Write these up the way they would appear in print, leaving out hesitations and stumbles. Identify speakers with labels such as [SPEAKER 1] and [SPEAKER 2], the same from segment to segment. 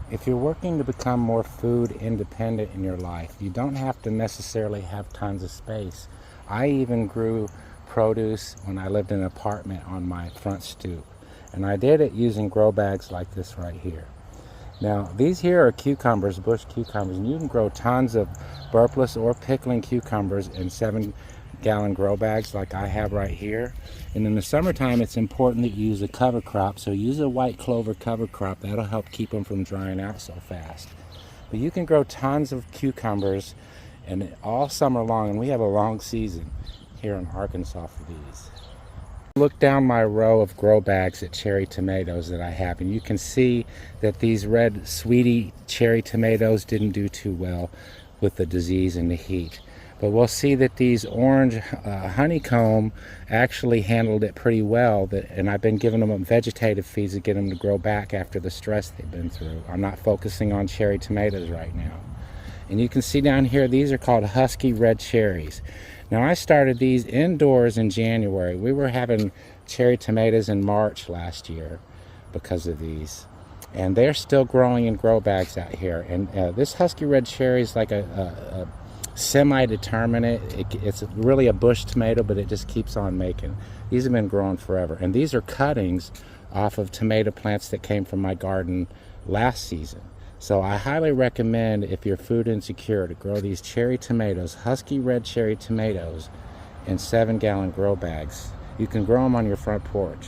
[SPEAKER 1] If you're working to become more food independent in your life, you don't have to necessarily have tons of space. I even grew produce when I lived in an apartment on my front stoop. And I did it using grow bags like this right here. Now, these here are cucumbers, bush cucumbers, and you can grow tons of burpless or pickling cucumbers in 7-gallon grow bags like I have right here. And in the summertime, it's important that you use a cover crop. So use a white clover cover crop. That'll help keep them from drying out so fast. But you can grow tons of cucumbers and all summer long, and we have a long season here in Arkansas for these. Look down my row of grow bags at cherry tomatoes that I have, and you can see that these red sweetie cherry tomatoes didn't do too well with the disease and the heat. But we'll see that these orange honeycomb actually handled it pretty well, and I've been giving them vegetative feeds to get them to grow back after the stress they've been through. I'm not focusing on cherry tomatoes right now. And you can see down here, these are called husky red cherries. Now, I started these indoors in January. We were having cherry tomatoes in March last year because of these. And they're still growing in grow bags out here. And this husky red cherry is like a semi-determinate. It's really a bush tomato, but it just keeps on making. These have been growing forever. And these are cuttings off of tomato plants that came from my garden last season. So I highly recommend, if you're food insecure, to grow these cherry tomatoes, husky red cherry tomatoes, in 7-gallon grow bags. You can grow them on your front porch.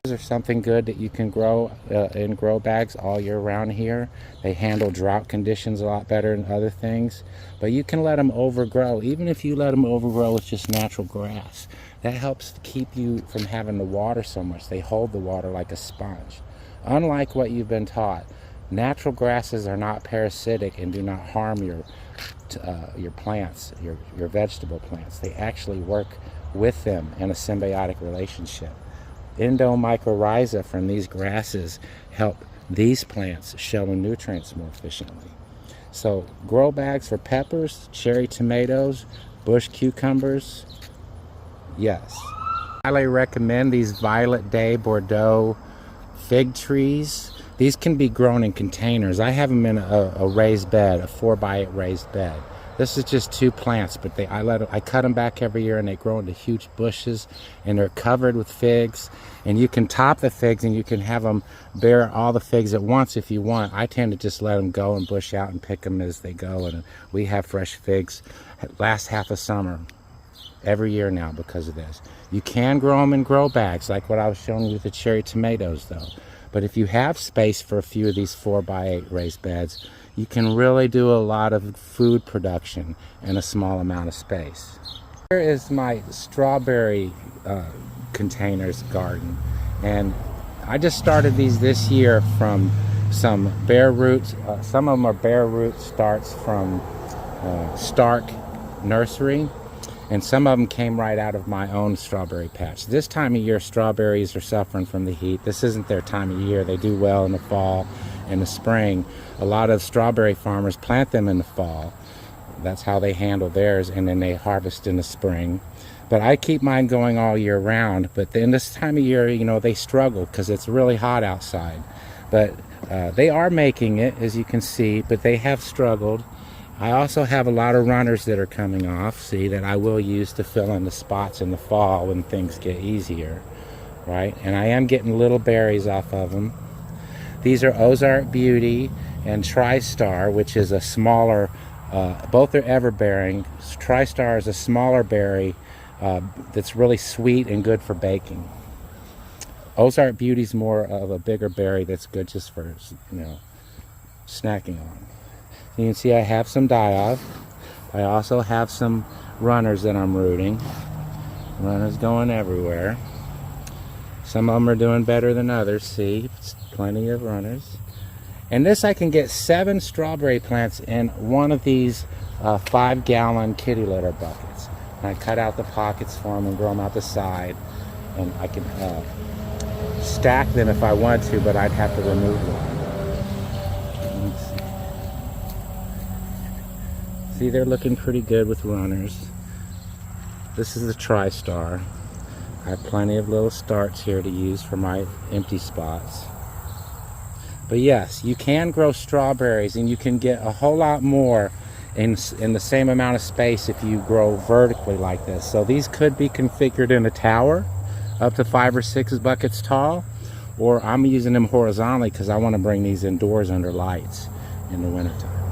[SPEAKER 1] These are something good that you can grow in grow bags all year round here. They handle drought conditions a lot better than other things. But you can let them overgrow. Even if you let them overgrow with just natural grass, that helps keep you from having to water so much. They hold the water like a sponge. Unlike what you've been taught, natural grasses are not parasitic and do not harm your plants, your vegetable plants. They actually work with them in a symbiotic relationship. Endomycorrhiza from these grasses help these plants show nutrients more efficiently. So grow bags for peppers, cherry tomatoes, bush cucumbers, yes. I highly recommend these Violet Day Bordeaux fig trees. These can be grown in containers. I have them in a raised bed, a 4x8 raised bed. This is just 2 plants, but I cut them back every year, and they grow into huge bushes, and they're covered with figs. And you can top the figs, and you can have them bear all the figs at once if you want. I tend to just let them go and bush out and pick them as they go, and we have fresh figs last half of summer every year now because of this. You can grow them in grow bags, like what I was showing you with the cherry tomatoes, though. But if you have space for a few of these 4x8 raised beds, you can really do a lot of food production in a small amount of space. Here is my strawberry containers garden, and I just started these this year from some bare roots. Some of them are bare root starts from Stark Nursery, and some of them came right out of my own strawberry patch. This time of year, strawberries are suffering from the heat. This isn't their time of year. They do well in the fall and the spring. A lot of strawberry farmers plant them in the fall. That's how they handle theirs, and then they harvest in the spring. But I keep mine going all year round. But then this time of year, you know, they struggle because it's really hot outside. But they are making it, as you can see, but they have struggled. I also have a lot of runners that are coming off, see, that I will use to fill in the spots in the fall when things get easier, right? And I am getting little berries off of them. These are Ozark Beauty and TriStar, which is a smaller, both are ever-bearing. TriStar is a smaller berry that's really sweet and good for baking. Ozark Beauty is more of a bigger berry that's good just for, you know, snacking on. You can see I have some die-off. I also have some runners that I'm rooting. Runners going everywhere. Some of them are doing better than others. See, plenty of runners. And this, I can get 7 strawberry plants in one of these 5-gallon kitty litter buckets. And I cut out the pockets for them and grow them out the side. And I can stack them if I want to, but I'd have to remove one. See, they're looking pretty good with runners. This is the TriStar. I have plenty of little starts here to use for my empty spots. But yes, you can grow strawberries, and you can get a whole lot more in the same amount of space if you grow vertically like this. So these could be configured in a tower up to 5 or 6 buckets tall, or I'm using them horizontally because I want to bring these indoors under lights in the wintertime.